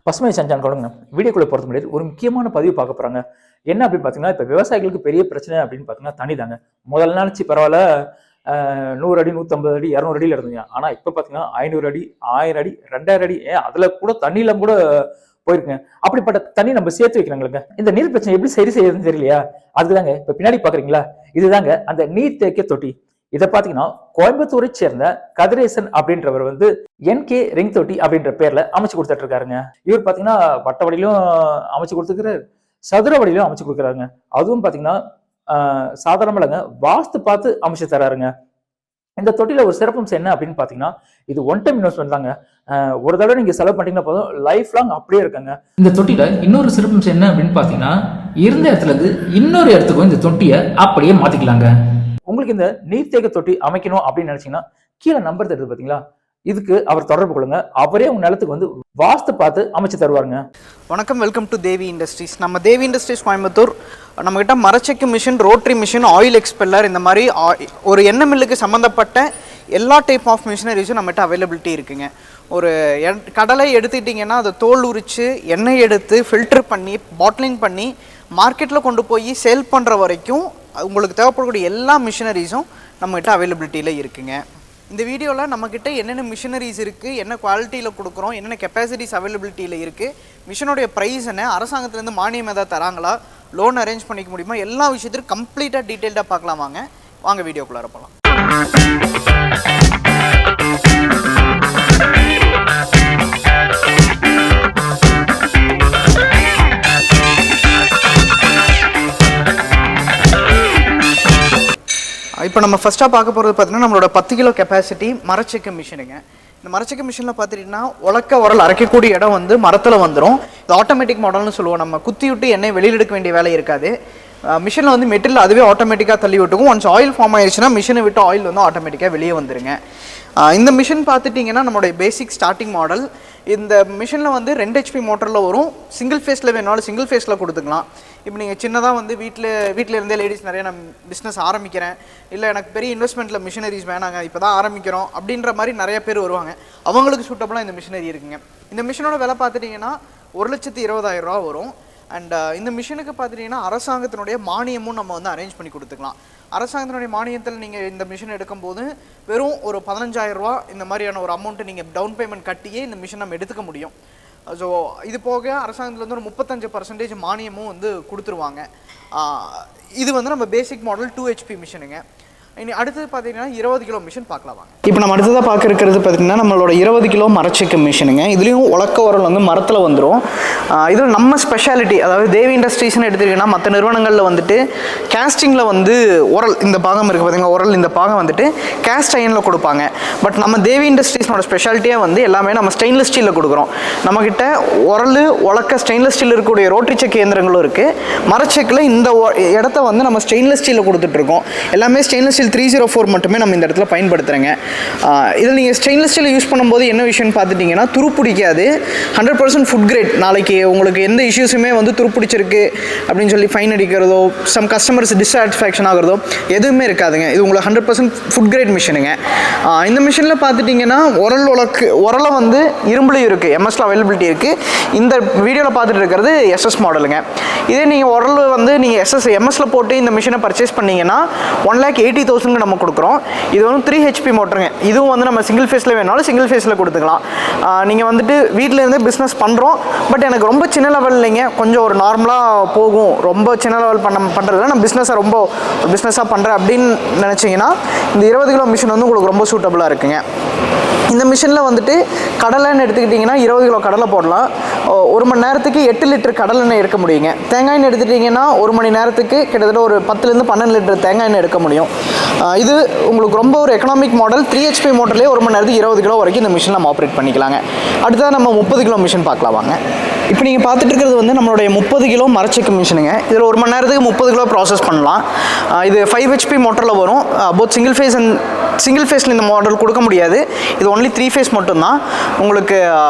பசுமை சஞ்சான் கொடுங்க வீடியோக்குள்ள போகிறது முன்னாடி ஒரு முக்கியமான பதிவு பார்க்க போறாங்க. என்ன அப்படின்னு பார்த்தீங்கன்னா, இப்போ விவசாயிகளுக்கு பெரிய பிரச்சனை அப்படின்னு பார்த்தீங்கன்னா தண்ணி தாங்க. முதல்ல நினச்சி பரவாயில்ல, 100 அடி 150 அடி 200 அடியில் இருந்தீங்க. ஆனால் இப்போ பார்த்தீங்கன்னா 500 அடி 1000 அடி 2000 அடி அதில் கூட தண்ணியில கூட போயிருக்குங்க. அப்படிப்பட்ட தண்ணி நம்ம சேர்த்து வைக்கிறாங்களுங்க. இந்த நீர் பிரச்சனை எப்படி சரி செய்யறதுன்னு தெரியலையா? அதுதாங்க இப்போ பின்னாடி பாக்குறீங்களா, இதுதாங்க அந்த நீர் தேக்க தொட்டி. இதை பாத்தீங்கன்னா கோயம்புத்தூரை சேர்ந்த கதிரேசன் அப்படின்றவர் வந்து NK ரிங் தொட்டி அப்படின்ற பேர்ல அமைச்சு கொடுத்துட்டு இருக்காருங்க. இவர் பாத்தீங்கன்னா வட்ட வடியிலும் அமைச்சு கொடுத்துக்கிறாரு, சதுர வடியிலும் அமைச்சு கொடுக்குறாருங்க. அதுவும் பாத்தீங்கன்னா சாதாரணமாலங்க வாஸ்து பார்த்து அமைச்சு தராருங்க. இந்த தொட்டில ஒரு சிறப்பம்சம் என்ன அப்படின்னு பாத்தீங்கன்னா, இது ஒன் டைம் இன்வெஸ்ட்மெண்ட் தாங்க. ஒரு தடவை நீங்க செலவு பண்ணிட்டீங்கன்னா போதும், லைஃப் லாங் அப்படியே இருக்காங்க. இந்த தொட்டில இன்னொரு சிறப்பம்சம் என்ன அப்படின்னு பாத்தீங்கன்னா, இருந்த இடத்துல இருந்து இன்னொரு இடத்துக்கும் இந்த தொட்டியை அப்படியே மாத்திக்கலாங்க. உங்களுக்கு இந்த நீர்த்தேக்க தொட்டி அமைக்கணும் அப்படின்னு நினைச்சீங்கன்னா கீழே நம்பர் தருது பாத்தீங்களா, இதுக்கு அவர் தொடர்பு கொள்ளுங்க. அவரே உங்க நிலத்துக்கு வந்து வாஸ்து பார்த்து அமைச்சு தருவாருங்க. வணக்கம், வெல்கம் டு தேவி இண்டஸ்ட்ரீஸ். நம்ம தேவி இண்டஸ்ட்ரீஸ் கோயம்புத்தூர், நம்மகிட்ட மரச்செக்கு machine, rotary machine, oil expeller, இந்த மாதிரி ஒரு எண்ணெய் மில்லுக்கு சம்மந்தப்பட்ட எல்லா டைப் ஆஃப் மிஷினரிஸும் நம்மகிட்ட அவைலபிலிட்டி இருக்குங்க. ஒரு கடலை எடுத்துக்கிட்டிங்கன்னா அதை தோல் உரித்து எண்ணெய் எடுத்து ஃபில்டர் பண்ணி பாட்லிங் பண்ணி மார்க்கெட்டில் கொண்டு போய் சேல் பண்ணுற வரைக்கும் உங்களுக்கு தேவைப்படக்கூடிய எல்லா மிஷினரிஸும் நம்மகிட்ட அவைலபிலிட்டியில் இருக்குங்க. இந்த வீடியோவில் நம்மக்கிட்ட என்னென்ன மிஷினரிஸ் இருக்குது, என்ன குவாலிட்டியில் கொடுக்குறோம், என்னென்ன கெப்பாசிட்டிஸ் அவைலபிலிட்டியில் இருக்குது, மிஷினுடைய ப்ரைஸ் என்ன, அரசாங்கத்துலேருந்து மானியம் எதாவது தராங்களா, லோன் அரேஞ்ச் பண்ணிக்க முடியுமா, எல்லா விஷயத்தையும் கம்ப்ளீட்டாக டீட்டெயில்டாக பார்க்கலாம். வாங்க வீடியோக்குள்ளார போகலாம். இப்போ நம்ம ஃபஸ்ட்டாக பார்க்க போகிறது பார்த்தீங்கன்னா நம்மளோட 10 கிலோ கெப்பாசிட்டி மரச்செக்கு மிஷினுங்க. இந்த மரச்செக்கு மிஷினில் பார்த்துட்டிங்கன்னா உரல் அரைக்கக்கூடிய இடம் வந்து மரத்தில் வந்துடும். இது ஆட்டோமேட்டிக் மாடல்னு சொல்லுவோம். நம்ம குத்தி விட்டு எண்ணெய் வெளியில் எடுக்க வேண்டிய வேலை இருக்காது. மிஷினில் வந்து மெட்டீரியல் அதுவே ஆட்டோமேட்டிக்காக தள்ளி விட்டுக்கும். ஒன்ஸ் ஆயில் ஃபார்ம் ஆயிடுச்சுன்னா மிஷினை விட்டு ஆயில் வந்து ஆட்டோமேட்டிக்காக வெளியே வந்துருங்க. இந்த மிஷின் பார்த்துட்டிங்கன்னா நம்மளுடைய பேசிக் ஸ்டார்டிங் மாடல். இந்த மிஷினில் வந்து 2 HP மோட்டரில் வரும். சிங்கிள் ஃபேஸில் வேணாலும் சிங்கிள் ஃபேஸில் கொடுத்துக்கலாம். இப்போ நீங்கள் சின்னதாக வந்து வீட்டில் இருந்தே லேடிஸ் நிறைய நான் பிஸ்னஸ் ஆரம்பிக்கிறேன், இல்லை எனக்கு பெரிய இன்வெஸ்ட்மெண்ட்டில் மிஷினரிஸ் வேணாங்க, இப்போ தான் ஆரம்பிக்கிறோம் அப்படின்ற மாதிரி நிறைய பேர் வருவாங்க. அவங்களுக்கு சூட்டபுளாக இந்த மிஷினரி இருக்குங்க. இந்த மிஷினோட விலை பார்த்துட்டிங்கன்னா 1,20,000 ரூபா வரும். அண்ட் இந்த மிஷினுக்கு பார்த்துட்டிங்கன்னா அரசாங்கத்தினுடைய மானியமும் நம்ம வந்து அரேஞ்ச் பண்ணி கொடுத்துக்கலாம். அரசாங்கத்தினுடைய மானியத்தில் நீங்கள் இந்த மிஷின் எடுக்கும்போது வெறும் ஒரு 15,000 ரூபா இந்த மாதிரியான ஒரு அமௌண்ட்டு நீங்கள் டவுன் பேமெண்ட் கட்டியே இந்த மிஷின் நம்ம எடுத்துக்க முடியும். ஸோ இது போக அரசாங்கத்தில் வந்து ஒரு 35% மானியமும் வந்து கொடுத்துருவாங்க. இது வந்து நம்ம பேசிக் மாடல் 2 HP மிஷினுங்க. இனி அடுத்தது பார்த்தீங்கன்னா 20 கிலோ மிஷின் பார்க்கலாம். இப்போ நம்ம அடுத்ததாக பார்க்க இருக்கிறது பார்த்தீங்கன்னா நம்மளோட 20 கிலோ மரச்செக்கு மிஷினுங்க. இதுலேயும் உரல் வந்து மரத்தில் வந்துடும். இதில் நம்ம ஸ்பெஷாலிட்டி, அதாவது தேவி இண்டஸ்ட்ரீஸ்னு எடுத்துக்கிட்டிங்கன்னா மற்ற நிறுவனங்களில் வந்துட்டு கேஸ்டிங்கில் வந்து இந்த பாகம் இருக்குது பார்த்தீங்கன்னா, இந்த பாகம் வந்துட்டு கேஸ்ட் அயனில் கொடுப்பாங்க. பட் நம்ம தேவி இண்டஸ்ட்ரீஸ்னோட ஸ்பெஷாலிட்டியாக வந்து எல்லாமே நம்ம ஸ்டெயின்லெஸ் ஸ்டீலில் கொடுக்குறோம். நம்மக்கிட்ட உலக்க ஸ்டெயின்லெஸ் ஸ்டீல் இருக்கக்கூடிய ரோட்டரி செக் இயந்திரங்களும் இருக்குது. மரச்செக்கில் இந்த இடத்த வந்து நம்ம ஸ்டெயின்லெஸ் ஸ்டீலில் கொடுத்துட்ருக்கோம். எல்லாமே ஸ்டெயின்லெஸ் ஸ்டீல் 304 மட்டுமே நம்ம இந்த இடத்துல பயன்படுத்துகிறேங்க. இதில் நீங்கள் ஸ்டெயின்லெஸ் ஸ்டீல் யூஸ் பண்ணும்போது என்ன விஷயம்னு பார்த்துட்டிங்கன்னா, துருப்பிடிக்காது. 100% ஃபுட் கிரேட். நாளைக்கு உங்களுக்கு எந்த இஷ்யூஸுமே வந்து துருப்பிடிச்சிருக்கு அப்படின்னு சொல்லி ஃபைன் அடிக்கிறதோ, சம் கஸ்டமர்ஸ் டிஸாட்டிஸ்ஃபேக்ஷன் ஆகிறதோ எதுவுமே இருக்காதுங்க. இது உங்களுக்கு 100% ஃபுட் கிரேட் மிஷினுங்க. இந்த மிஷினில் பார்த்துட்டிங்கன்னா உரலை வந்து இரும்புலையும் இருக்குது, MS அவைலபிலிட்டி இருக்குது. இந்த வீடியோவில் பார்த்துட்டு இருக்கிறது SS மாடலுங்க. இதே நீங்கள் உரல் வந்து நீங்கள் MS போட்டு இந்த மிஷினை பர்ச்சேஸ் பண்ணிங்கன்னா 1,80,000 நம்ம கொடுக்குறோம். இது வந்து 3 HP மோட்டருங்க. இதுவும் வந்து நம்ம சிங்கிள் ஃபேஸில் வேணாலும் சிங்கிள் ஃபேஸில் கொடுத்துக்கலாம். நீங்கள் வந்துட்டு வீட்டில் இருந்தே பிஸ்னஸ் பண்ணுறோம், பட் எனக்கு ரொம்ப சின்ன லெவல் இல்லைங்க, கொஞ்சம் ஒரு நார்மலாக போகும், ரொம்ப சின்ன லெவல் பண்ணுறதுல நான் பிஸ்னஸாக பண்ணுறேன் அப்படின்னு நினச்சிங்கன்னா இந்த 20 கிலோ மிஷின் வந்து உங்களுக்கு ரொம்ப சூட்டபுளாக இருக்குங்க. இந்த மிஷினில் வந்துட்டு கடலைன்னு எடுத்துக்கிட்டிங்கன்னா 20 கிலோ கடலை போடலாம். 1 மணி நேரத்துக்கு 8 லிட்டர் கடலை எண்ணெய் எடுக்க முடியுங்க. தேங்காய் எண்ணெய் எடுத்துட்டிங்கன்னா 1 மணி நேரத்துக்கு கிட்டத்தட்ட ஒரு 10லேருந்து 12 லிட்டர் தேங்காய் எண்ணெய் எடுக்க முடியும். இது உங்களுக்கு ரொம்ப ஒரு எக்கனாமிக் மாடல். 3 HP மோட்டர்லேயே 1 மணி நேரத்துக்கு 20 கிலோ வரைக்கும் இந்த மிஷின் நம்ம ஆப்ரேட் பண்ணிக்கலாங்க. அடுத்ததாக நம்ம 30 கிலோ மிஷின் பார்க்கலாம் வாங்க. இப்போ நீங்கள் பார்த்துட்டு இருக்கிறது வந்து நம்மளுடைய 30 கிலோ மரச்செக்கு மிஷினுங்க. இதில் 1 மணி நேரத்துக்கு 30 கிலோ ப்ராசஸ் பண்ணலாம். இது 5 HP மோட்டரில் வரும். போத் சிங்கிள் ஃபேஸில் இந்த மாடல் கொடுக்க முடியாது. இது ஒன்லி 3 ஃபேஸ் மட்டும்தான். உங்களுக்கு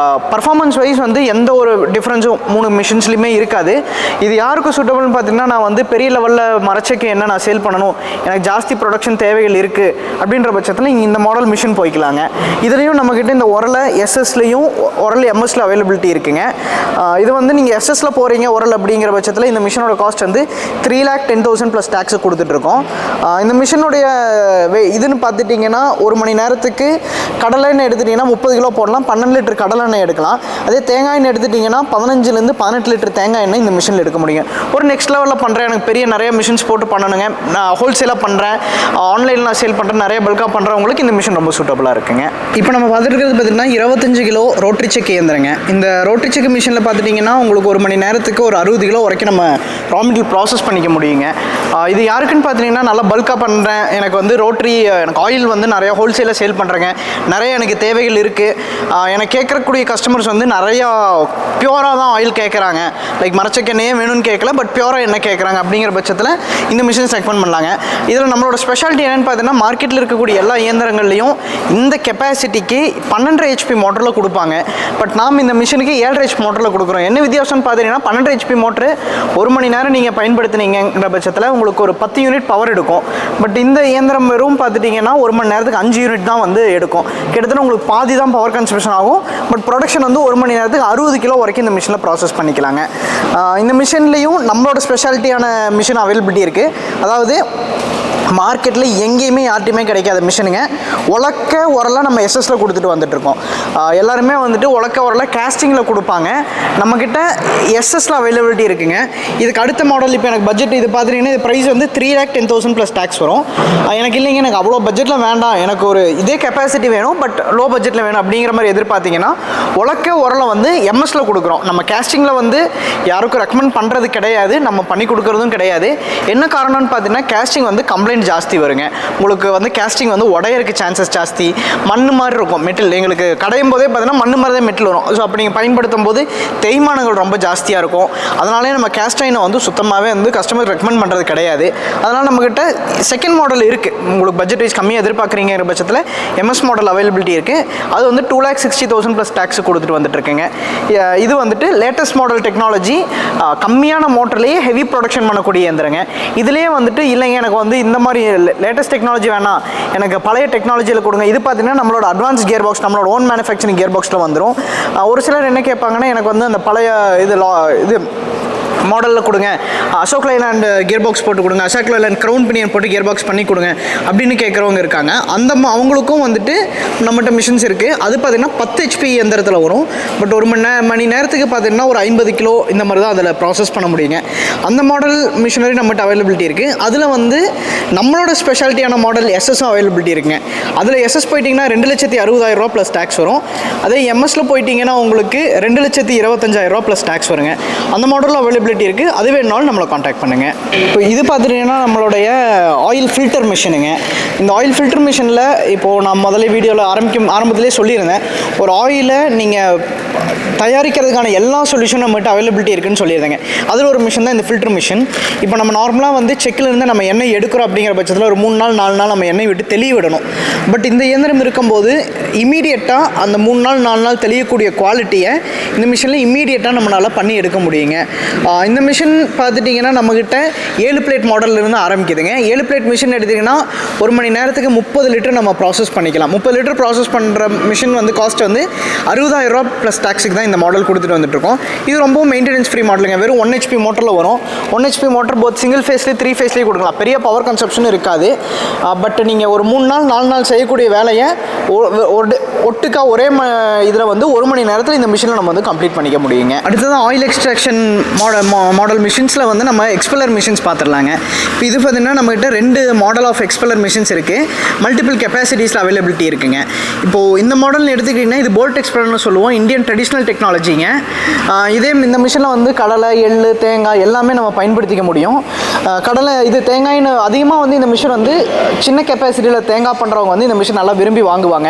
பர்ஃபார்மன்ஸ் வைஸ் வந்து எந்த ஒரு ஒரு டிஃப்ரென்ஸும் 3 மிஷின்ஸ்லையுமே இருக்காது. இது யாருக்கு சூட்டபிள்னு பார்த்தீங்கன்னா, நான் வந்து பெரிய லெவலில் மரச்செக்கு என்ன நான் சேல் பண்ணணும், எனக்கு ஜாஸ்தி ப்ரொடக்ஷன் தேவைகள் இருக்குது அப்படின்ற பட்சத்தில் நீங்கள் இந்த மாடல் மிஷின் போய்க்கலாங்க. இதுலேயும் நம்மக்கிட்ட இந்த உரலை எஸ்எஸ்லையும் உரல் எம்எஸ்ல அவைலபிலிட்டி இருக்குங்க. இது வந்து நீங்கள் எஸ்எஸ்ல போகிறீங்க உரல் அப்படிங்கிற பட்சத்தில் இந்த மிஷினோட காஸ்ட் வந்து 3,10,000 ப்ளஸ் டேக்ஸை கொடுத்துட்ருக்கோம். இந்த மிஷினுடைய இதுன்னு பார்த்துட்டிங்கன்னா, ஒரு மணி நேரத்துக்கு கடலெண்ணெய் எடுத்துட்டிங்கன்னா 30 கிலோ போடலாம், 12 லிட்டர் கடலெண்ணெய் எடுக்கலாம். அதே தேங்காய் எண்ணெய் எடுத்துட்டிங்கன்னா 15 to 18 லிட்டர் தேங்காய் எண்ணெய் இந்த மிஷினில் எடுக்க முடியும். ஒரு நெக்ஸ்ட் லெவலில் பண்ணுறேன், எனக்கு நிறைய மிஷின்ஸ் போட்டு பண்ணணுங்க, நான் ஹோல்சேலாக பண்ணுறேன், ஆன்லைனில் நான் சேல் பண்ணுறேன், நிறைய பல்காக பண்ணுறவங்களுக்கு இந்த மிஷின் ரொம்ப சூட்டபுளாக இருக்குங்க. இப்போ நம்ம பார்த்துட்டு இருக்கிறது பார்த்தீங்கன்னா 25 கிலோ ரோட்டரி செக் இயந்திரங்க. இந்த ரோட்டரி செக் மிஷினில் பார்த்துட்டிங்கன்னா உங்களுக்கு ஒரு மணி நேரத்துக்கு ஒரு 60 கிலோ வரைக்கும் நம்ம ரா மெட்டீரியல் ப்ராசஸ் பண்ணிக்க முடியுங்க. இது யாருக்குன்னு பார்த்தீங்கன்னா, நல்லா பல்காக பண்ணுறேன், எனக்கு வந்து ரோட்டரி, எனக்கு ஆயில் வந்து நிறையா ஹோல்சேலாக சேல் பண்ணுறேங்க, நிறைய எனக்கு தேவைகள் இருக்குது, எனக்கு கேட்கக்கூடிய கஸ்டமர்ஸ் வந்து நிறையா பியூராக தான் ஆயில் கேட்குறாங்க, லைக் மரச்செக்கெண்ணெயே வேணும்னு கேட்கல, பட் பியூராக என்ன கேட்குறாங்க அப்படிங்கிற பட்சத்தில் இந்த மிஷின் செக்மெண்ட் பண்ணலாங்க. இதில் நம்மளோட ஸ்பெஷாலிட்டி என்னென்னு பார்த்தீங்கன்னா, மார்க்கெட்டில் இருக்கக்கூடிய எல்லா இயந்திரங்கள்லையும் இந்த கெப்பாசிட்டிக்கு 12 HP மோட்டரில் கொடுப்பாங்க. பட் நாம் இந்த மிஷினுக்கு 7 HP மோட்டரில் கொடுக்குறோம். என்ன வித்தியாசம்னு பார்த்தீங்கன்னா, 12 HP மோட்டரு ஒரு மணி நேரம் நீங்கள் பயன்படுத்தினீங்கிற பட்சத்தில் உங்களுக்கு ஒரு 10 யூனிட் பவர் எடுக்கும். பட் இந்த இயந்திரம் வெறும் பார்த்துட்டிங்கன்னா ஒரு மணி நேரத்துக்கு 5 யூனிட் தான் வந்து எடுக்கும். கிட்டத்தட்ட உங்களுக்கு பாதி தான் பவர் கன்சம்ஷன் ஆகும். பட் ப்ரொடக்ஷன் வந்து ஒரு மணி நேரத்துக்கு 60 கிலோ வரைக்கும் இந்த மிஷினில் ப்ராசஸ் பண்ணிக்கலாங்க. இந்த மிஷின்லேயும் நம்மளோட ஸ்பெஷாலிட்டியான மிஷின் அவைலபிலிட்டி இருக்குது. அதாவது மார்க்கெட்டில் எங்கேயுமே யார்ட்டையுமே கிடைக்காத மிஷினுங்க. உலக்க உரலாம் நம்ம எஸ்எஸ்ல கொடுத்துட்டு வந்துட்டுருக்கோம். எல்லாருமே வந்துட்டு உலக்க உரல கேஸ்டிங்கில் கொடுப்பாங்க, நம்மக்கிட்ட எஸ்எஸ்ல அவைலபிலிட்டி இருக்குங்க. இதுக்கு அடுத்த மாடல் இப்போ எனக்கு பட்ஜெட் இது பார்த்துட்டிங்கன்னா, இது ப்ரைஸ் வந்து 3,10,000 ப்ளஸ் டேக்ஸ் வரும். எனக்கு இல்லைங்க, எனக்கு அவ்வளோ பட்ஜெட்டில் வேண்டாம், எனக்கு ஒரு இதே கெப்பாசிட்டி வேணும், பட் லோ பட்ஜெட்டில் வேணும் அப்படிங்கிற மாதிரி எதிர்பார்த்தீங்கன்னா, உலக்க உரலை வந்து எம்எஸ்ல கொடுக்குறோம். நம்ம கேஸ்டிங்கில் வந்து யாருக்கும் ரெக்கமெண்ட் பண்ணுறது கிடையாது, நம்ம பண்ணி கொடுக்குறதும் கிடையாது. என்ன காரணம்னு பார்த்தீங்கன்னா, கேஸ்டிங் வந்து கம்ப்ளைண்ட் ஜாஸ்தி வருங்க. உங்களுக்கு வந்து கேஸ்டிங் வந்து உடையறதுக்கு சான்சஸ் ஜாஸ்தி, மண் மாதிரி இருக்கும் மெட்டல், எங்களுக்கு கடையும் போதே பார்த்தீங்கன்னா மண் மாதிரி தான் மெட்டல் வரும். ஸோ அப்படி நீங்கள் பயன்படுத்தும் போது தேய்மானங்கள் ரொம்ப ஜாஸ்தியாக இருக்கும். அதனாலே நம்ம கேஸ்ட் அயனை வந்து சுத்தமாகவே வந்து கஸ்டமர் ரெக்கமெண்ட் பண்ணுறது கிடையாது. அதனால் நம்மக்கிட்ட செகண்ட் மாடல் இருக்குது. உங்களுக்கு பட்ஜெட் வைஸ் கம்மியாக எதிர்பார்க்குறீங்கிற பட்சத்தில் எம்எஸ் மாடல் அவைலபிலிட்டி இருக்குது. அது வந்து 2,60,000 ப்ளஸ் டேக்ஸ் கொடுத்துட்டு வந்துட்டு இருக்குங்க. இது வந்துட்டு லேட்டஸ்ட் மாடல் டெக்னாலஜி, கம்மியான மோட்டர்லேயே ஹெவி ப்ரொடக்ஷன் பண்ணக்கூடிய இயந்திரங்க. இதுலேயே வந்துட்டு இல்லைங்க, எனக்கு வந்து இந்த மாதிரி லேட்டஸ்ட் டெக்னாலஜி வேணாம், எனக்கு பழைய டெக்னாலஜியில் கொடுங்க. இது பார்த்தீங்கன்னா நம்மளோட அட்வான்ஸ் கியர் பாக்ஸ், நம்மளோட ஓன் மேனுஃபேக்சரிங் கியர் பாக்ஸில் வந்துடும். ஒரு சிலர் என்ன கேட்பாங்கன்னா, எனக்கு வந்து அந்த பழைய இது மாடலில் கொடுங்க, அசோக் லைலாண்ட் கியர் பாக்ஸ் போட்டு கொடுங்க, அசோக் லைலாண்ட் க்ரௌன் பினியன் போட்டு கியர் பாக்ஸ் பண்ணி கொடுங்க அப்படின்னு கேட்குறவங்க இருக்காங்க. அவங்களுக்கும் வந்துட்டு நம்மகிட்ட மிஷின்ஸ் இருக்குது. அது பார்த்திங்கன்னா 10 HP எந்திரத்தில் வரும். பட் ஒரு மணி நேரத்துக்கு பார்த்திங்கன்னா ஒரு 50 கிலோ இந்த மாதிரி தான் அதில் ப்ராசஸ் பண்ண முடியுங்க. அந்த மாடல் மிஷினரி நம்மகிட்ட அவைலபிலிட்டி இருக்குது. அதில் வந்து நம்மளோட ஸ்பெஷாலிட்டியான மாடல் எஸ்எஸும் அவைலபிலிட்டி இருக்குங்க. அதில் எஸ்எஸ் போயிட்டிங்கன்னா 2,60,000 ப்ளஸ் டேக்ஸ் வரும். அதே எம்எஸில் போயிட்டிங்கன்னா உங்களுக்கு 2,25,000 ப்ளஸ் டேக்ஸ் வருங்க. அந்த மாடலில் அவைலபிலிட்டி இருக்குது. அது வேணுனாலும் நம்மளை காண்டாக்ட் பண்ணுங்கள். இப்போ இது பார்த்துட்டிங்கன்னா நம்மளுடைய ஆயில் ஃபில்டர் மிஷினுங்க. இந்த ஆயில் ஃபில்டர் மிஷினில் இப்போது நான் முதல்ல வீடியோவில் ஆரம்பத்திலே சொல்லியிருந்தேன், ஒரு ஆயிலை நீங்கள் தயாரிக்கிறதுக்கான எல்லா சொல்யூஷனும் நம்மகிட்ட அவைலபிலிட்டி இருக்குன்னு சொல்லியிருந்தேங்க. அதில் ஒரு மிஷின் தான் இந்த ஃபில்டர் மிஷின். இப்போ நம்ம நார்மலாக வந்து செக்கில் இருந்து நம்ம எண்ணெய் எடுக்கிறோம் அப்படிங்கிற பட்சத்தில் ஒரு 3 நாள் 4 நாள் நம்ம எண்ணெய் விட்டு தெளிய விடணும். பட் இந்த இயந்திரம் இருக்கும்போது இமீடியட்டாக அந்த 3 நாள் 4 நாள் தெளியக்கூடிய குவாலிட்டியை இந்த மிஷினில் இமீடியட்டாக நம்மளால் பண்ணி எடுக்க முடியுங்க. இந்த மிஷின் பார்த்துட்டிங்கன்னா நம்மக்கிட்ட 7 பிளேட் மாடல்லேருந்து ஆரம்பிக்குதுங்க. 7 பிளேட் மிஷின் எடுத்திங்கன்னா ஒரு மணி நேரத்துக்கு 30 லிட்டர் நம்ம ப்ராசஸ் பண்ணிக்கலாம். 30 லிட்டர் ப்ராசஸ் பண்ணுற மிஷின் வந்து காஸ்ட் வந்து 60,000 ப்ளஸ் டாக்ஸுக்கு தான் இந்த மாடல் கொடுத்துட்டு வந்துட்டுருக்கோம். இது ரொம்ப மெயின்டெனன்ஸ் ஃப்ரீ மாடலுங்க. வெறும் 1 HP மோட்டரில் வரும். 1 HP மோட்டர் போத் சிங்கிள் ஃபேஸ்லேயே 3 ஃபேஸ்லேயே கொடுக்கலாம். பெரிய பவர் கன்சப்ஷன் இருக்காது. பட் நீங்கள் ஒரு 3 நாள் 4 நாள் செய்யக்கூடிய வேலையை ஒட்டுக்கா ஒரே இதில் வந்து 1 மணி நேரத்தில் இந்த மிஷினில் நம்ம வந்து கம்ப்ளீட் பண்ணிக்க முடியுங்க. அடுத்தது ஆயில் எக்ஸ்ட்ராக்ஷன் மாடல் மிஷின்ஸில் வந்து நம்ம எக்ஸ்பெல்லர் மிஷின்ஸ் பார்த்துடலாங்க. இப்போ இது பார்த்தீங்கன்னா நம்மகிட்ட 2 மாடல் ஆஃப் எக்ஸ்பெல்லர் மிஷின்ஸ் இருக்குது. மல்டிபிள் கெப்பாசிட்டிஸில் அவைலபிலிட்டி இருக்குங்க. இப்போது இந்த மாடல் எடுத்துக்கிட்டிங்கன்னா இது போல்ட் எக்ஸ்பெல்லர்னு சொல்லுவோம். இந்தியன் ட்ரெடிஷ்னல் டெக்னாலஜிங்க. இதே இந்த மிஷினில் வந்து கடலை, எள்ளு, தேங்காய் எல்லாமே நம்ம பயன்படுத்திக்க முடியும். கடலை இது தேங்காய்னு அதிகமாக வந்து இந்த மிஷின் வந்து சின்ன கெப்பாசிட்டியில் தேங்காய் பண்ணுறவங்க வந்து இந்த மிஷின் நல்லா விரும்பி வாங்குவாங்க.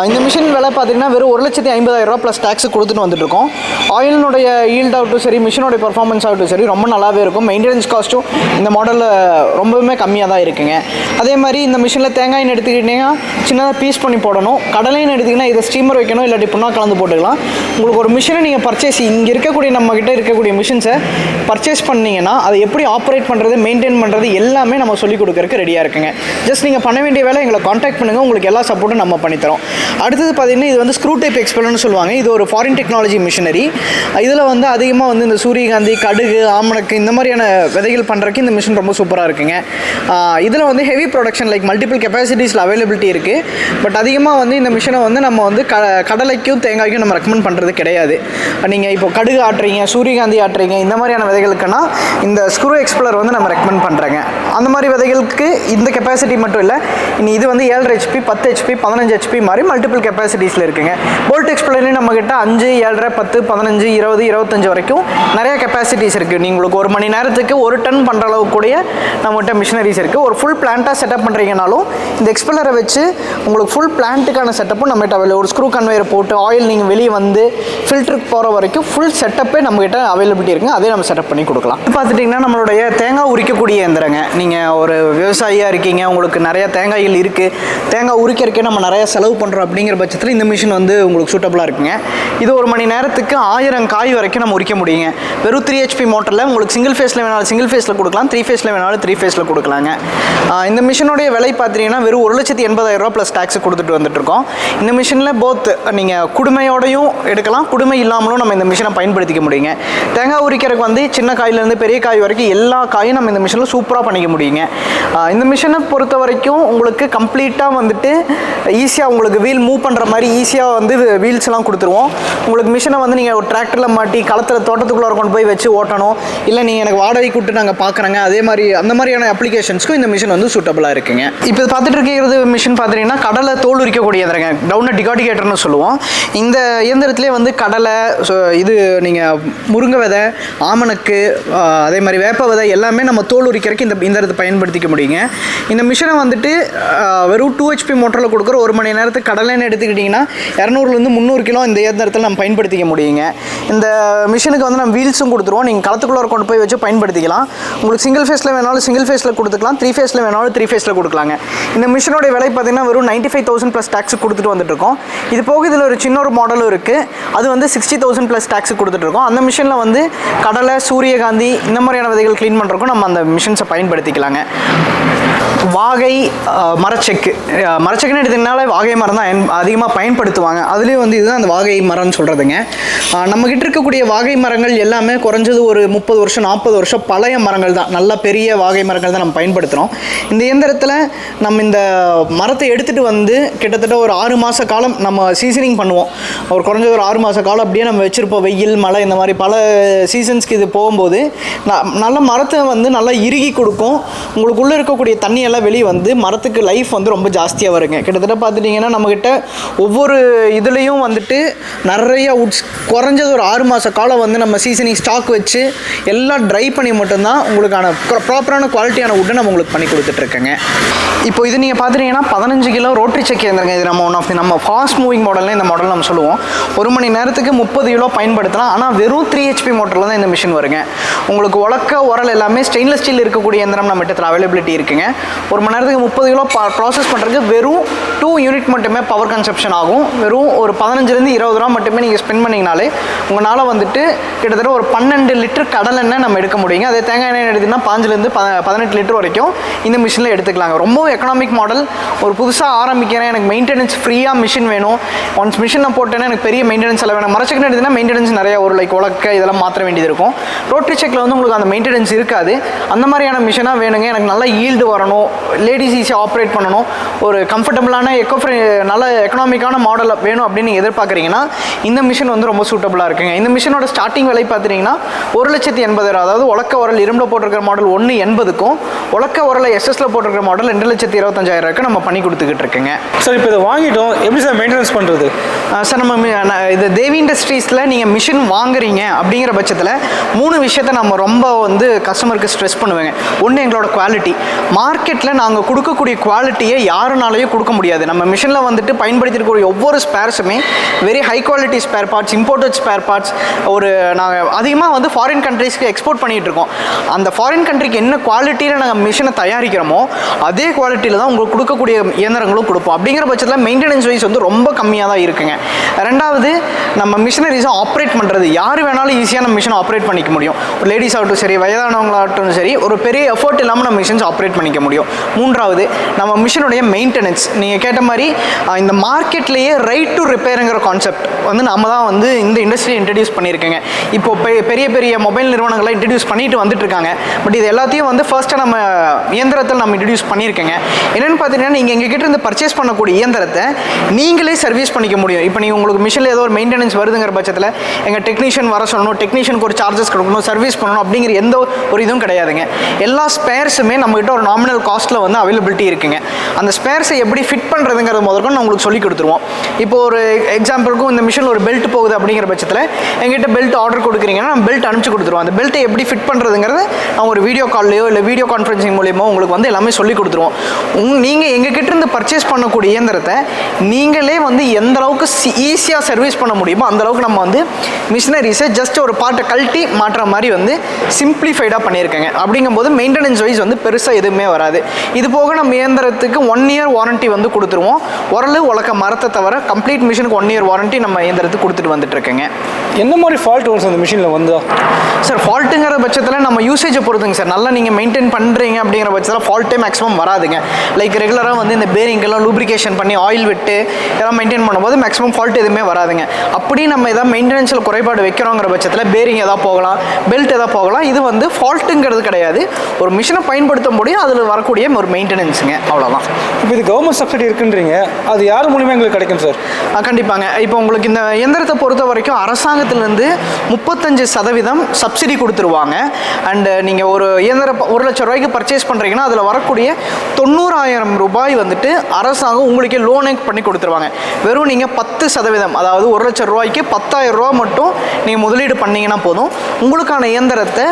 இந்த மிஷின் விலை பார்த்தீங்கன்னா வெறும் 1,50,000 ப்ளஸ் டேக்ஸ் கொடுத்துட்டு வந்துட்டுருக்கோம். ஆயிலினுடைய ஈல்ட் ஆகட்டும் சரி, மிஷினோடைய பர்ஃபார்மன்ஸ் பெர்ஃபார்மன்ஸ் ஆகட்டும் சரி ரொம்ப நல்லாவே இருக்கும். மெயின்டெனன்ஸ் காஸ்ட்டும் இந்த மாடலில் ரொம்பவுமே கம்மியாக தான் இருக்குங்க. அதே மாதிரி இந்த மிஷினில் தேங்காய் எண்ணெய் எடுத்துக்கிட்டிங்கன்னா சின்னதாக பீஸ் பண்ணி போடணும். கடலை எண்ணெய் எடுத்திங்கன்னா இதை ஸ்டீமர் வைக்கணும், இல்லாட்டி புண்ணா கலந்து போட்டுக்கலாம். உங்களுக்கு ஒரு மிஷினை நீங்கள் பர்ச்சேஸ் இங்கே இருக்கக்கூடிய நம்மக்கிட்ட இருக்கக்கூடிய மிஷின்ஸை பர்ச்சேஸ் பண்ணிங்கன்னா அதை எப்படி ஆப்ரேட் பண்ணுறது, மெயின்டைன் பண்ணுறது எல்லாமே நம்ம சொல்லிக் கொடுக்கறதுக்கு ரெடியாக இருக்குங்க. ஜஸ்ட் நீங்கள் பண்ண வேண்டிய வேலை எங்களை காண்டாக்ட் பண்ணுங்கள், உங்களுக்கு எல்லா சப்போர்ட்டும் நம்ம பண்ணித்தரோம். அடுத்தது பார்த்தீங்கன்னா இது வந்து ஸ்க்ரூ டைப் எக்ஸ்பெல்லர்னு சொல்லுவாங்க. இது ஒரு ஃபாரின் டெக்னாலஜி மிஷினரி. இதில் வந்து அதிகமாக வந்து இந்த சூரியகாந்தி, கடுகு, ஆமணக்கு இந்த மாதிரியான விதைகள் பண்ணுறதுக்கு இந்த மிஷின் ரொம்ப சூப்பராக இருக்குங்க. இதில் வந்து ஹெவி ப்ரொடக்ஷன் லைக் மல்டிபிள் கெப்பாசிட்டிஸில் அவைலபிலிட்டி இருக்குது. பட் அதிகமாக வந்து இந்த மிஷினை வந்து நம்ம வந்து கடலைக்கும் தேங்காய்க்கும் நம்ம ரெக்கமெண்ட் பண்ணுறது கிடையாது. நீங்கள் இப்போ கடுகு ஆட்டுறீங்க, சூரியகாந்தி ஆட்டுறீங்க, இந்த மாதிரியான விதைகளுக்குன்னா இந்த ஸ்க்ரூ எக்ஸ்பெல்லர் வந்து நம்ம ரெக்கமெண்ட் பண்ணுறேங்க. அந்த மாதிரி விதைகளுக்கு இந்த கெப்பாசிட்டி மட்டும் இல்லை, இனி இது வந்து 7 HP, 10 HP, 15 HP மாதிரி மல்டிபிள் கெப்பாசிட்டிஸில் இருக்குங்க. போல்ட் எக்ஸ்பெல்லர்லேயும் நம்மக்கிட்ட 5, 7, 10, 15, 20, 25 வரைக்கும் நிறைய கெப்பாசிட்டிஸ் இருக்குது. உங்களுக்கு ஒரு மணி நேரத்துக்கு 1 டன் பண்ணுற அளவுக்கு கூடிய நம்மகிட்ட மிஷினரிஸ் இருக்குது. ஒரு ஃபுல் பிளான்ட்டாக செட்டப் பண்ணுறீங்கனாலும் இந்த எக்ஸ்பெல்லரை வச்சு உங்களுக்கு ஃபுல் பிளான்ட்டுக்கான செட்டப்பும் நம்மகிட்ட அவைலபிள். ஒரு ஸ்க்ரூ கன்வேயர் போட்டு ஆயில் நீங்கள் வெளியே வந்து ஃபில்டருக்கு போகிற வரைக்கும் ஃபுல் செட்டப்பே நம்மகிட்ட அவைலபிலிட்டி இருக்குங்க. அதே நம்ம செட்டப் பண்ணி கொடுக்கலாம். பார்த்துட்டிங்கன்னா நம்மளுடைய தேங்காய் உரிக்கக்கூடிய இயந்திரங்க. நீங்கள் ஒரு விவசாயியாக இருக்கீங்க, உங்களுக்கு நிறைய தேங்காய்கள் இருக்குது, தேங்காய் உரிக்கிறதுக்கே நம்ம நிறைய செலவு பண்ணுறோம் அப்படிங்கிற பட்சத்தில் இந்த மிஷின் வந்து உங்களுக்கு சூட்டபுளாக இருக்குங்க. இது ஒரு மணி நேரத்துக்கு 1000 காய் வரைக்கும் நம்ம உரிக்க முடியுங்க. வெறும் 3 HP மோட்டரில் உங்களுக்கு சிங்கிள் ஃபேஸில் வேணாலும் சிங்கிள் ஃபேஸில் கொடுக்கலாம், 3 ஃபேஸில் வேணாலும் 3 ஃபேஸில் கொடுக்கலாங்க. இந்த மிஷினுடைய விலை பார்த்தீங்கன்னா வெறும் 1,80,000 ப்ளஸ் டேக்ஸ் கொடுத்துட்டு வந்துட்டுருக்கோம். இந்த மிஷினில் போத் நீங்கள் குடுமையோடையும் எடுக்கலாம், குடுமை இல்லாமலும் நம்ம இந்த மிஷினை பயன்படுத்திக்க முடியுங்க. தேங்காய் உரிக்கிறதுக்கு வந்து சின்ன காயிலேருந்து பெரிய காய் வரைக்கும் எல்லா காயும் நம்ம இந்த மிஷினில் சூப்பராக பண்ணிக்க முடியுங்க. இந்த மிஷினை பொறுத்த வரைக்கும் உங்களுக்கு கம்ப்ளீட்டாக வந்துட்டு ஈஸியாக உங்களுக்கு வீல் மூவ் பண்ணுற மாதிரி ஈஸியாக வந்து வீல்ஸ்லாம் கொடுத்துருவோம். உங்களுக்கு மிஷினை வந்து நீங்கள் ஒரு டிராக்டரில் மாட்டி களத்தில் தோட்டத்துக்குள்ளே கொண்டு போய் வச்சு ஓட்டணும், இல்லை நீங்கள் எனக்கு வாடகை கூப்பிட்டு நாங்கள் பார்க்குறேங்க, அதே மாதிரி அந்த மாதிரியான அப்ளிகேஷன்ஸ்க்கும் இந்த மிஷின் வந்து சூட்டபுளாக இருக்குங்க. இப்போ பார்த்துட்டு இருக்கிறது மிஷின் பார்த்தீங்கன்னா கடலை தோல் உரிக்கக்கூடிய இயந்திரங்க, டவுன் டிகாடிகேட்டர்னு சொல்லுவோம். இந்த இயந்திரத்திலே வந்து கடலை, இது நீங்கள் முருங்கை விதை, ஆமணக்கு, அதே மாதிரி வேப்ப விதை எல்லாமே நம்ம தோல் உரிக்கிறதுக்கு இந்த இயந்திரத்தை பயன்படுத்திக்க முடியுங்க. இந்த மிஷினை வந்துட்டு வெறும் 2 HP மோட்டரில் கொடுக்குற ஒரு மணி நேரத்துக்கு கடலைன்னு எடுத்துக்கிட்டிங்கன்னா 200 - 300 கிலோ இந்த இயந்திரத்தில் நம்ம பயன்படுத்திக்க முடியுங்க. இந்த மிஷினுக்கு வந்து நம்ம வீல்ஸும் கொடுத்துருவோம், நீங்கள் களத்துக்குள்ளே கொண்டு போய் வச்சு பயன்படுத்திக்கலாம். உங்களுக்கு சிங்கிள் ஃபேஸில் வேணாலும் சிங்கிள் ஃபேஸில் கொடுத்துக்கலாம், 3 ஃபேஸில் வேணாலும் 3 ஃபேஸில் கொடுக்கலாங்க. இந்த மிஷினோட விலை பார்த்தீங்கன்னா வெறும் 95,000 ப்ளஸ் டேக்ஸ் கொடுத்துட்டு வந்துட்டுருக்கோம். இது போக இதில் ஒரு சின்ன ஒரு மாடலும் இருக்குது, அது வந்து 60,000 ப்ளஸ் டேக்ஸ் கொடுத்துட்ருக்கோம். அந்த மிஷினில் வந்து கடலை, சூரியகாந்தி இந்த மாதிரியான விதைகள் க்ளீன் பண்ணுறக்கும் நம்ம அந்த மிஷின்ஸை பயன்படுத்திக்கலாங்க. வாகை மரச்செக்குன்னு எடுத்தீங்கனாலே வாகை மரம் தான் அதிகமாக பயன்படுத்துவாங்க. அதுலேயும் வந்து இதுதான் அந்த வாகை மரம்னு சொல்கிறதுங்க. நம்மக்கிட்ட இருக்கக்கூடிய வாகை மரங்கள் எல்லாமே குறைஞ்சது ஒரு 30 வருஷம் 40 வருஷம் பழைய மரங்கள் தான், நல்ல பெரிய வாகை மரங்கள் தான் நம்ம பயன்படுத்துகிறோம். இந்த இயந்திரத்தில் நம்ம இந்த மரத்தை எடுத்துகிட்டு வந்து கிட்டத்தட்ட ஒரு 6 மாத காலம் நம்ம சீசனிங் பண்ணுவோம். ஒரு குறைஞ்சது ஒரு 6 மாத காலம் அப்படியே நம்ம வச்சுருப்போம். வெயில், மழை இந்த மாதிரி பல சீசன்ஸ்க்கு இது போகும்போது நல்ல மரத்தை வந்து நல்லா இறுகி கொடுக்கும். உங்களுக்குள்ளே இருக்கக்கூடிய தண்ணியெல்லாம் வெளியே வந்து மரத்துக்கு லைஃப் வந்து ரொம்ப ஜாஸ்தியாக வருங்க. கிட்டத்தட்ட பார்த்துட்டிங்கன்னா நம்மக்கிட்ட ஒவ்வொரு இதுலேயும் வந்துட்டு நிறைய உட்ஸ் குறைஞ்சது ஒரு 6 மாத காலம் வந்து நம்ம சீசனிங் ஸ்டாக் வச்சு எல்லாம் ட்ரை பண்ணி மட்டும்தான் உங்களுக்கான ப்ராப்பரான குவாலிட்டியான உட்டை நம்ம உங்களுக்கு பண்ணி கொடுத்துட்ருக்கேங்க. இப்போ இது நீங்கள் பார்த்துட்டிங்கன்னா 15 கிலோ ரோட்டரி செக் இயந்திரங்க. இது நம்ம ஃபாஸ்ட் மூவிங் மாடல்னு இந்த மாடல் நம்ம சொல்லுவோம். ஒரு மணி நேரத்துக்கு 30 கிலோ பயன்படுத்தலாம். ஆனால் வெறும் 3 HP மோட்டரில் தான் இந்த மிஷின் வருங்க. உங்களுக்கு உலக்க உரல் எல்லாமே ஸ்டெயின்லெஸ் ஸ்டீல் இருக்கக்கூடிய இயந்திரம் நம்ம கிட்ட அவைலபிலிட்டி இருக்குங்க. ஒரு மணி நேரத்துக்கு 30 கிலோ ப்ராசஸ் பண்ணுறதுக்கு வெறும் 2 யூனிட் மட்டுமே பவர் கன்சப்ஷன் ஆகும். வெறும் ஒரு 15 - 20 ரூபா மட்டுமே நீங்கள் ஸ்பெண்ட் பண்ணிங்கனாலே உங்களால் வந்துட்டு கிட்டத்தட்ட ஒரு 12 லிட்டர் கடல் எண்ணெய் நம்ம எடுக்க முடியுங்க. அதே தேங்காய் எண்ணெய் எடுத்திங்கன்னா 5 - 18 லிட்டர் வரைக்கும் இந்த மிஷினில் எடுத்துக்கலாங்க. ரொம்ப எக்கனாமிக் மாடல். ஒரு புதுசாக ஆரம்பிக்கிறேன், எனக்கு மெயின்டெனன்ஸ் ஃப்ரீயாக மிஷின் வேணும், ஒன்ஸ் மிஷினை போட்டேன்னா எனக்கு பெரிய மெயின்டெனன்ஸ் எல்லாம் வேணும். மரச்செக்குன்னு எடுத்திங்கன்னா மெயின்டெனன்ஸ் நிறையா ஒரு லைக் உலக்க இதெல்லாம் மாற்ற வேண்டியது இருக்கும். ரோட்டரி செக்கில் வந்து உங்களுக்கு அந்த மெயின்டெனன்ஸ் இருக்காது. அந்த மாதிரியான மிஷினாக வேணுங்க. எனக்கு நல்லா ஈல்டு வரணும், லேடிஸ் ஈஸியாக ஆப்ரேட் பண்ணணும், ஒரு கம்ஃபர்டபுளான நல்ல எக்கனாமிக்கான மாடல் வேணும் அப்படின்னு நீங்கள் எதிர்பார்க்குறீங்கன்னா இந்த மிஷின் வந்து ரொம்ப சூட்டபுளாக இருக்குங்க. இந்த மிஷினோட ஸ்டார்டிங் விலை பார்த்துட்டிங்கன்னா 1,80,000. அதாவது உலக்க உரல் இரும்பில் போட்டிருக்கிற மாடல் 180க்கும் உலக்க உரலை எஸ்எஸ்ல போட்டிருக்கிற மாடல் 2,25,000 நம்ம பண்ணி கொடுத்துக்கிட்டு இருக்குங்க. சார் இப்போ இதை வாங்கிட்டோம், எப்படி சார் மெயின்டெனன்ஸ் பண்ணுறது? சார் நம்ம இது தேவி இண்டஸ்ட்ரீஸில் நீங்கள் மிஷின் வாங்குறீங்க அப்படிங்கிற பட்சத்தில் 3 விஷயத்தை நம்ம ரொம்ப வந்து கஸ்டமருக்கு ஸ்ட்ரெஸ் பண்ணுவேங்க. ஒன்று எங்களோட குவாலிட்டி. மார்க்கெட்டில் நாங்கள் கொடுக்கக்கூடிய குவாலிட்டியை யாருனாலையும் கொடுக்க முடியாது. நம்ம மிஷினில் வந்துட்டு பயன்படுத்திருக்கக்கூடிய ஒவ்வொரு ஸ்பேர்ஸுமே very high quality spare parts, imported spare parts. நாங்கள் அதிகமாக வந்து ஃபாரின் கண்ட்ரீஸ்க்கு எக்ஸ்போர்ட் பண்ணிகிட்டு இருக்கோம். அந்த ஃபாரின் கண்ட்ரிக்கு என்ன குவாலிட்டியில் நாங்கள் மிஷினை தயாரிக்கிறோமோ அதே குவாலிட்டியில் தான் உங்களுக்கு கொடுக்கக்கூடிய இயந்திரங்களும் கொடுப்போம். அப்படிங்கிற பட்சத்தில் மெயின்டெனன்ஸ் வைஸ் வந்து ரொம்ப கம்மியாக தான் இருக்குங்க. ரெண்டாவது, நம்ம மிஷினரிஸை ஆப்ரேட் பண்ணுறது யார் வேணாலும் ஈஸியாக நம்ம மிஷினை ஆப்ரேட் பண்ணிக்க முடியும். ஒரு லேடிஸ் ஆகட்டும் சரி, வயதானவங்களாகட்டும் சரி, ஒரு பெரிய எஃபோர்ட் இல்லாமல் நம்ம மிஷின்ஸ் ஆப்ரேட் பண்ணிக்க முடியும். மூன்றாவது, நம்ம மிஷினுடைய மெயின்டெனன்ஸ். நீங்கள் கேட்ட மாதிரி இந்த மார்க்கெட்லேயே ரைட் டு ரிப்பேருங்கிற கான்செப்ட் வந்து நம்ம தான் வந்து இந்த இண்டஸ்ட்ரியை இன்ட்ரடியூஸ் பண்ணியிருக்கேங்க. இப்போ பெரிய பெரிய மொபைல் நிறுவனங்களை இன்ட்ரடியூஸ் பண்ணிட்டு வந்துட்டு இருக்காங்க. பட் இது எல்லாத்தையும் வந்து ஃபர்ஸ்ட்டாக நம்ம இயந்திரத்தில் நம்ம இன்ட்ரடியூஸ் பண்ணியிருக்கேங்க. என்னென்னு பார்த்தீங்கன்னா, நீங்கள் எங்ககிட்ட இருந்து பர்ச்சேஸ் பண்ணக்கூடிய இயந்திரத்தை நீங்களே சர்வீஸ் பண்ணிக்க முடியும். இப்போ நீங்கள் உங்களுக்கு மிஷினில் ஏதோ ஒரு மெயின்டெனன்ஸ் வருதுங்கிற பட்சத்தில் எங்கள் டெக்னீஷியன் வர சொல்லணும், டெக்னீஷியனுக்கு ஒரு சார்ஜஸ் கொடுக்கணும், சர்வீஸ் பண்ணணும் அப்படிங்கிற எந்த ஒரு இதுவும் கிடையாதுங்க. எல்லா ஸ்பேர்ஸுமே நம்மகிட்ட ஒரு நாமினல் காஸ்ட்டில் வந்து அவைலபிலிட்டி இருக்குங்க. அந்த ஸ்பேர்ஸை எப்படி ஃபிட் பண்ணுறதுங்கிறது முதல்ல நான் உங்களுக்கு சொல்லி கொடுத்துருவோம். இப்போ ஒரு எக்ஸாம்பிளுக்கும் இந்த மிஷினில் ஒரு பெல்ட் போகுது அப்படிங்கிற பட்சத்தில் எங்கிட்ட பெல்ட் ஆர்டர் கொடுக்குறீங்கன்னா நம்ம பெல்ட் அனுப்பிச்சு கொடுத்துருவோம். அந்த பெல்ட்டை எப்படி ஃபிட் பண்ணுறதுங்கிறது நான் ஒரு வீடியோ கால்லையோ இல்லை வீடியோ கான்ஃபரன்சிங் மூலியமோ உங்களுக்கு வந்து எல்லாமே சொல்லி கொடுத்துருவோம். நீங்கள் எங்ககிட்ட இருந்து பர்ச்சேஸ் பண்ணக்கூடிய இயந்திரத்தை நீங்களே வந்து எந்த அளவுக்கு ஈஸியாக சர்வீஸ் பண்ண முடியுமோ அந்த அளவுக்கு நம்ம வந்து மிஷினரிஸை ஜஸ்ட் ஒரு பார்ட்டை கழட்டி மாட்டுற மாதிரி வந்து சிம்பிளிஃபைடாக பண்ணியிருக்கேங்க. அப்படிங்கும்போது மெயின்டெனன்ஸ் வைஸ் வந்து பெருசாக எதுவுமே வராது. இது போக நம்ம இயந்திரத்துக்கு 1 year வாரண்ட்டி வந்து கொடுத்துருவோம். உரல் உலக்க மரத்தை தவிர கம்ப்ளீட் மிஷினுக்கு 1 year வாரண்ட்டி நம்ம இயந்திரத்துக்கு கொடுத்துட்டு வந்துட்டு இருக்கேங்க. எந்த மாதிரி ஃபால்ட் வரும் அந்த மிஷினில் வந்தா சார்? ஃபால்ட்டுங்கிற பட்சத்தில் நம்ம யூசேஜை பொறுத்துங்க சார். நல்லா நீங்கள் மெயின்டைன் பண்ணுறீங்க அப்படிங்கிற பட்சத்தில் ஃபால்ட்டே மேக்ஸிமம் வராதுங்க. லைக் ரெகுலராக வந்து இந்த பேரிங்கெல்லாம் லூப்ரிகேஷன் பண்ணி ஆயில் விட்டு இதெல்லாம் மெயின்டைன் பண்ணும்போது மேக்ஸிமம் ஃபால்ட் எதுவுமே வராதுங்க. அப்படி நம்ம எதாவது மெயின்டெனன்ஸில் குறைபாடு வைக்கிறோங்கிற பட்சத்தில் பேரிங் எதாவது போகலாம், பெல்ட் எதாவது போகலாம். இது வந்து ஃபால்ட்டுங்கிறது கிடையாது. ஒரு மிஷினை பயன்படுத்த முடியும், அதில் வரக்கூடிய ஒரு மெயின்டெனன்ஸுங்க, அவ்வளோதான். இப்போ இது கவர்மெண்ட் சப்சிடி இருக்குன்றீங்க, அது யார் மூலியமாக எங்களுக்கு கிடைக்கும் சார்? கண்டிப்பாங்க. இப்போ உங்களுக்கு இந்த இயந்திரத்தை பொறுத்த வரைக்கும் அரசாங்கத்திலேருந்து 35% சப்சிடி கொடுத்துருவாங்க. அண்டு நீங்கள் ஒரு இயந்திரம் 1 லட்ச ரூபாய்க்கு பர்ச்சேஸ் பண்ணுறீங்கன்னா அதில் வரக்கூடிய 90,000 ரூபாய் வந்துட்டு அரசாங்கம் உங்களுக்கே லோனே பண்ணி கொடுத்துருவாங்க. வெறும் நீங்கள் 10%, அதாவது 1 லட்ச ரூபாய்க்கு 10,000 ரூபா மட்டும் நீங்கள் முதலீடு பண்ணிங்கன்னா போதும், உங்களுக்கான இயந்திரத்தை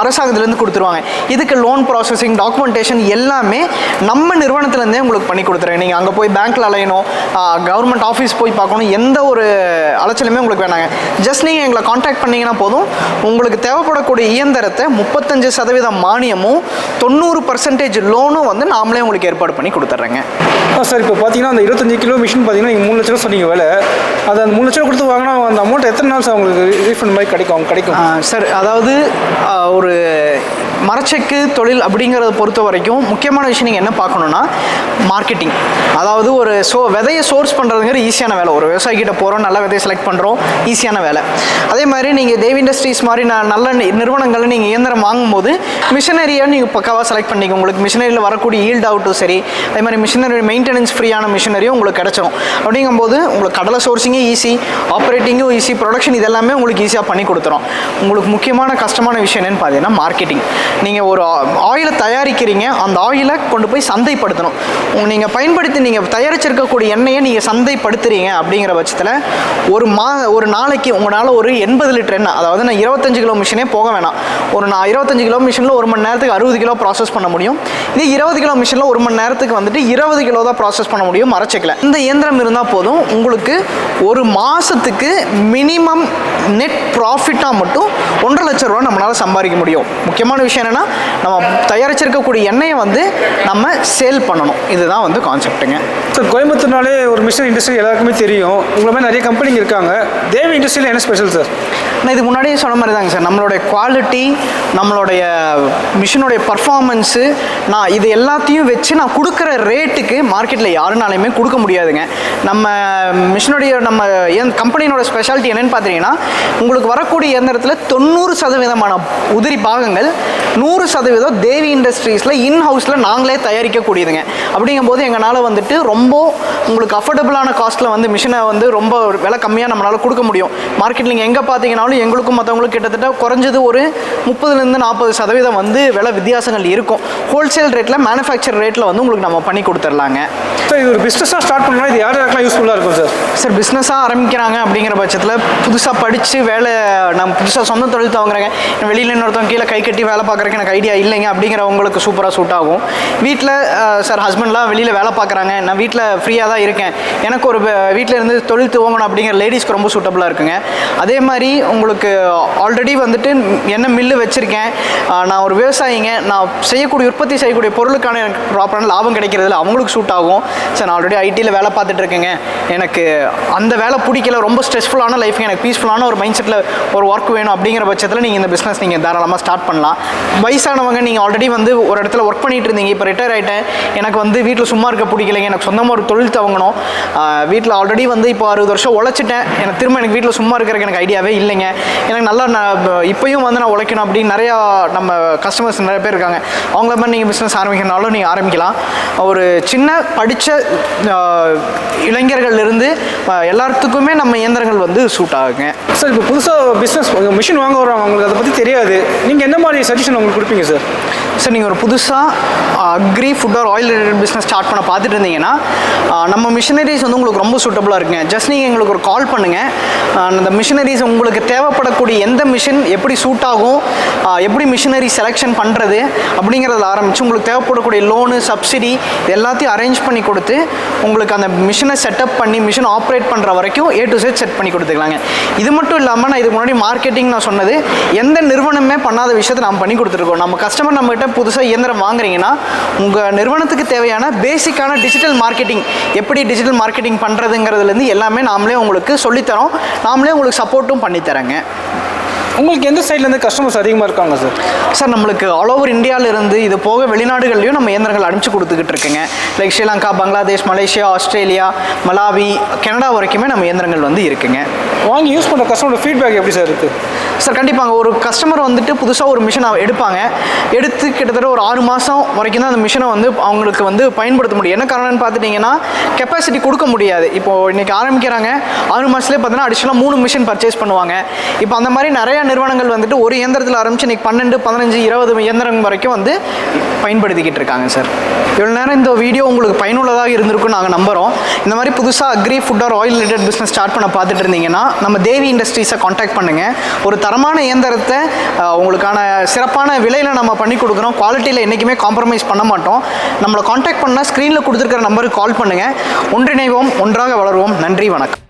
அரசாங்கத்திலேருந்து கொடுத்துருவாங்க. இதுக்கு லோன் ப்ராசஸிங், டாக்குமெண்டேஷன் எல்லாமே நம்ம நிறுவனத்துலேருந்தே உங்களுக்கு பண்ணி கொடுத்துருங்க. நீங்கள் அங்கே போய் பேங்க்கில் அலையணும், கவர்மெண்ட் ஆஃபீஸ் போய் பார்க்கணும், எந்த ஒரு அலைச்சலுமே உங்களுக்கு வேணாங்க. ஜஸ்ட் நீங்கள் எங்களை காண்டாக்ட் பண்ணிங்கன்னா போதும், உங்களுக்கு தேவைப்படக்கூடிய இயந்திரத்தை 35% மானியமும் 90% லோனும் வந்து நாமளே உங்களுக்கு ஏற்பாடு பண்ணி கொடுத்துட்றேங்க. சார் இப்போ பார்த்தீங்கன்னா அந்த 25 கிலோ மிஷின் பார்த்தீங்கன்னா நீங்கள் 3 லட்ச ரூபா சொன்னீங்க வேலை, அது அந்த 3 லட்ச ரூபா கொடுத்து வாங்கினா அந்த அமௌண்ட் எத்தனை நாள் சார் உங்களுக்கு ரீஃபண்ட் மாதிரி கிடைக்கும்? சார், அதாவது ஒரு மரச்செக்கு தொழில் அப்படிங்கிறத பொறுத்த வரைக்கும் முக்கியமான விஷயம் நீங்கள் என்ன பார்க்கணுன்னா மார்க்கெட்டிங். அதாவது ஒரு விதையை சோர்ஸ் பண்ணுறதுங்கிற ஈஸியான வேலை. ஒரு விவசாயிகிட்ட போகிறோம், நல்ல விதையை செலக்ட் பண்ணுறோம், ஈஸியான வேலை. அதே மாதிரி நீங்கள் தேவ் இண்டஸ்ட்ரீஸ் மாதிரி நல்ல நிறுவனங்களில் நீங்கள் இயந்திரம் வாங்கும்போது மிஷினரியை நீங்கள் பக்காவாக செலக்ட் பண்ணிக்க, உங்களுக்கு மிஷினரியில் வரக்கூடிய ஈல்ட் ஆகட்டும் சரி, அதே மாதிரி மிஷினரி மெயின்டெனன்ஸ் ஃப்ரீயான மிஷினரியும் உங்களுக்கு கிடச்சிடும். அப்படிங்கும்போது உங்களுக்கு கடலை சோர்சிங்கும் ஈஸி, ஆப்ரேட்டிங்கும் ஈஸி, ப்ரொடக்ஷன் இதெல்லாமே உங்களுக்கு ஈஸியாக பண்ணி கொடுத்துரும். உங்களுக்கு முக்கியமான கஷ்டமான விஷயம் என்னென்னு பார்த்தீங்கன்னா மார்க்கெட்டிங். நீங்கள் ஒரு ஆயிலை தயாரிக்கிறீங்க, அந்த ஆயிலை கொண்டு போய் சந்தைப்படுத்தணும். நீங்கள் பயன்படுத்தி நீங்கள் தயாரிச்சிருக்கக்கூடிய எண்ணெயை நீங்கள் சந்தைப்படுத்துறீங்க அப்படிங்கிற பட்சத்தில் ஒரு நாளைக்கு உங்களால் ஒரு 80 லிட்டர் எண்ணெய், அதாவது நான் 25 கிலோ மிஷினே போக வேணாம், நான் 25 கிலோ மிஷினில் 1 மணி நேரத்துக்கு 60 கிலோ ப்ராசஸ் பண்ண முடியும். இது 20 கிலோ மிஷினில் 1 மணி நேரத்துக்கு வந்துட்டு 20 கிலோ தான் ப்ராசஸ் பண்ண முடியும் மரச்செக்கில். இந்த இயந்திரம் இருந்தால் போதும், உங்களுக்கு ஒரு மாதத்துக்கு மினிமம் நெட் ப்ராஃபிட்டாக மட்டும் 1.5 லட்ச ரூபா நம்மளால் சம்பாதிக்க முடியும். முக்கியமான விஷயம் என்னென்னா நம்ம தயாரிச்சிருக்கக்கூடிய எண்ணெயை வந்து நம்ம சேல் பண்ணணும். இதுதான் வந்து கான்செப்ட்டுங்க. சார், கோயம்புத்தூர்னாலே ஒரு மிஷின் இண்டஸ்ட்ரி எல்லாருக்குமே தெரியும். உங்களை மாதிரி நிறைய கம்பெனிங்க இருக்காங்க. தேவ் இண்டஸ்ட்ரியில் என்ன ஸ்பெஷல் சார்? நான் இதுக்கு முன்னாடியே சொன்ன மாதிரி தாங்க சார், நம்மளுடைய குவாலிட்டி, நம்மளுடைய மிஷினுடைய பர்ஃபார்மன்ஸு, நான் இது எல்லாத்தையும் வச்சு நான் கொடுக்குற ரேட்டுக்கு மார்க்கெட்டில் யாருனாலையுமே கொடுக்க முடியாதுங்க. நம்ம மிஷினுடைய நம்ம கம்பெனியோட ஸ்பெஷாலிட்டி என்னென்னு பார்த்தீங்கன்னா, உங்களுக்கு வரக்கூடிய இயந்திரத்தில் 90% உதிரி பாகங்கள் 100% தேவி இண்டஸ்ட்ரீஸில் இன்ஹவுஸில் நாங்களே தயாரிக்கக்கூடியதுங்க. அப்படிங்கும்போது எங்களால் வந்துட்டு ரொம்ப உங்களுக்கு அஃபோர்டபுளான காஸ்ட்டில் வந்து மிஷினை வந்து ரொம்ப விலை கம்மியாக நம்மளால் கொடுக்க முடியும். மார்க்கெட்டில் நீங்கள் எங்கே பார்த்தீங்கன்னாலும் எங்களுக்கும் மற்றவங்களுக்கும் கிட்டத்தட்ட குறைஞ்சது ஒரு 30-40% வந்து விலை வித்தியாசங்கள் இருக்கும். ஹோல்சேல் ரேட்டில், மேனுஃபேக்சர் ரேட்டில் வந்து உங்களுக்கு நம்ம பண்ணி கொடுத்துடலாங்க. சார், இது ஒரு பிஸ்னஸாக ஸ்டார்ட் பண்ணால் இது யாருக்கெல்லாம் யூஸ்ஃபுல்லாக இருக்கும் சார்? சார், பிஸ்னஸாக ஆரம்பிக்கிறாங்க அப்படிங்கிற பட்சத்தில் புதுசாக படித்து வேலை நம்ம புதுசாக சொந்த தொழில் துவங்குறேங்க, வெளியில் இன்னொருத்தவங்க கீழே கை கட்டி வேலை பார்க்குறதுக்கு எனக்கு ஐடியா இல்லைங்க அப்படிங்கிறவங்களுக்கு சூப்பராக சூட் ஆகும். வீட்டில் சார் ஹஸ்பண்ட்லாம் வெளியில் வேலை பார்க்குறாங்க, நான் வீட்டில் ஃப்ரீயாக தான் இருக்கேன், எனக்கு ஒரு வீட்டில் இருந்து தொழில் துவங்கணும் அப்படிங்கிற லேடிஸ்க்கு ரொம்ப சூட்டபுளாக இருக்குங்க. அதே மாதிரி உங்களுக்கு ஆல்ரெடி வந்துட்டு என்ன மில்லு வச்சுருக்கேன், நான் ஒரு விவசாயிங்க, நான் உற்பத்தி செய்யக்கூடிய பொருளுக்கான எனக்கு ப்ராப்பரான லாபம் கிடைக்கிறதுல அவங்களுக்கு சூட் ஆகும். சார் நான் ஆல்ரெடி ஐடியில் வேலை பார்த்துட்டு இருக்கேங்க, எனக்கு அந்த வேலை பிடிக்கல, ரொம்ப ஸ்ட்ரெஸ்ஃபுல்லான லைஃப், எனக்கு பீஸ்ஃபுல்லான ஒரு மைண்ட் செட்டில் ஒரு ஒர்க் வேணும் அப்படிங்கிற பட்சத்தில் நீங்கள் இந்த பிஸ்னஸ் நீங்கள் தாராளமாக ஸ்டார்ட் பண்ணலாம். வயசானவங்க நீங்கள் ஆல்ரெடி வந்து ஒரு இடத்துல ஒர்க் பண்ணிட்டு இருந்தீங்க, இப்போ ரிட்டையர் ஆகிட்டேன், எனக்கு வந்து வீட்டில் சும்மா இருக்க பிடிக்கலைங்க, எனக்கு சொந்தமாக ஒரு தொழில் துவங்கணும், வீட்டில் ஆல்ரெடி வந்து இப்போ 60 வருஷம் உழைச்சிட்டேன், எனக்கு திரும்ப எனக்கு வீட்டில் சும்மா இருக்கிறதுக்கு எனக்கு ஐடியாவே இல்லைங்க, எனக்கு நல்லா இப்போயும் வந்து நான் உழைக்கணும் அப்படின்னு நிறையா நம்ம கஸ்டமர்ஸ் நிறைய பேர் இருக்காங்க. அவங்கள மாதிரி நீங்கள் பிஸ்னஸ் ஆரம்பிக்கிறனாலும் நீங்கள் ஆரம்பிக்கலாம். ஒரு சின்ன படித்த இளைஞர்கள்லேருந்து எல்லாத்துக்குமே நம்ம இயந்திரங்கள் வந்து சூட் ஆகுங்க. சார் இப்போ புதுசாக பிஸ்னஸ் மிஷின் வாங்க வர்றாங்க, அவங்களுக்கு அதை பற்றி தெரியாது, நீங்கள் என்ன மாதிரி சஜஷன் உங்களுக்கு கொடுப்பீங்க சார்? சார் நீங்கள் ஒரு புதுசாக agri food or oil related business start பண்ண பார்த்துட்டு இருந்தீங்கன்னா நம்ம மிஷினரிஸ் வந்து உங்களுக்கு ரொம்ப சூட்டபுளாக இருக்குங்க. ஜஸ்ட் நீங்கள் எங்களுக்கு ஒரு கால் பண்ணுங்கள், அந்த மிஷினரிஸ் உங்களுக்கு தேவைப்படக்கூடிய எந்த மிஷின் எப்படி சூட் ஆகும், எப்படி மிஷினரி செலெக்ஷன் பண்ணுறது அப்படிங்கிறத ஆரம்பித்து உங்களுக்கு தேவைப்படக்கூடிய லோனு சப்சிடி எல்லாத்தையும் அரேஞ்ச் பண்ணி கொடுத்து உங்களுக்கு அந்த மிஷினை செட்டப் பண்ணி மிஷின் ஆப்ரேட் பண்ணுற வரைக்கும் A to Z செட் பண்ணி கொடுத்துக்கலாங்க. இது மட்டும் இல்லாமல் நான் இதுக்கு முன்னாடி மார்க்கெட்டிங் நான் சொன்னது எந்த நிறுவனமே பண்ணாத விஷயத்தை நம்ம பண்ணி கொடுத்துருக்கோம். நம்ம கஸ்டமர் நம்மகிட்ட புதுசாக இயந்திரம் வாங்குறீங்கன்னா உங்கள் நிறுவனத்துக்கு தேவையான பேசிக்கான டிஜிட்டல் மார்க்கெட்டிங், எப்படி டிஜிட்டல் மார்க்கெட்டிங் பண்ணுறதுங்கிறதுலேருந்து எல்லாமே நாமளே உங்களுக்கு சொல்லித்தரோம், நாமளே உங்களுக்கு சப்போர்ட்டும் பண்ணித்தரேங்க. உங்களுக்கு எந்த சைட்லேருந்து கஸ்டமர்ஸ் அதிகமாக இருக்காங்க சார்? சார் நம்மளுக்கு ஆல் ஓவர் இந்தியாவிலேருந்து இது போக வெளிநாடுகள்லையும் நம்ம இயந்திரங்கள் அனுப்பிச்சு கொடுத்துக்கிட்டு இருக்குங்க. Like Sri Lanka, Bangladesh, Malaysia, Australia, Malawi, Canada வரைக்குமே நம்ம இயந்திரங்கள் வந்து இருக்குங்க. வாங்கி யூஸ் பண்ணுற கஸ்டமரோட ஃபீட்பேக் எப்படி சார் இருக்குது? சார் கண்டிப்பாங்க, ஒரு கஸ்டமர் வந்துட்டு புதுசாக ஒரு மிஷினை எடுப்பாங்க, எடுத்து கிட்டத்தட்ட ஒரு 6 மாதம் வரைக்கும் தான் அந்த மிஷினை வந்து அவங்களுக்கு வந்து பயன்படுத்த முடியும். என்ன காரணம்னு பார்த்துட்டிங்கன்னா கெப்பாசிட்டி கொடுக்க முடியாது. இப்போது இன்றைக்கி ஆரம்பிக்கிறாங்க, 6 மாதத்துலேயே பார்த்தீங்கன்னா அடிஷனலாக 3 மிஷின் பர்ச்சேஸ் பண்ணுவாங்க. இப்போ அந்த மாதிரி நிறையா நிறுவனங்கள் வந்துட்டு ஒரு இயந்திரத்தில் ஆரம்பித்து இன்றைக்கி 12, 15, 20 இயந்திரம் வரைக்கும் வந்து பயன்படுத்திக்கிட்டு இருக்காங்க சார். இவ்வளோ நேரம் இந்த வீடியோ உங்களுக்கு பயனுள்ளதாக இருந்திருக்கும் நாங்கள் நம்புகிறோம். இந்த மாதிரி புதுசாக agri food or oil related business start பண்ண பார்த்துட்டு இருந்தீங்கன்னா நம்ம தேவி இண்டஸ்ட்ரீஸை காண்டாக்ட் பண்ணுங்கள். ஒரு தரமான இயந்திரத்தை உங்களுக்கான சிறப்பான விலையில் நம்ம பண்ணி கொடுக்குறோம். குவாலிட்டியில் என்றைக்குமே காம்ப்ரமைஸ் பண்ண மாட்டோம். நம்மளை காண்டாக்ட் பண்ணால் ஸ்க்ரீனில் கொடுத்துருக்கிற நம்பருக்கு கால் பண்ணுங்கள். ஒன்றிணைவோம், ஒன்றாக வளருவோம். நன்றி, வணக்கம்.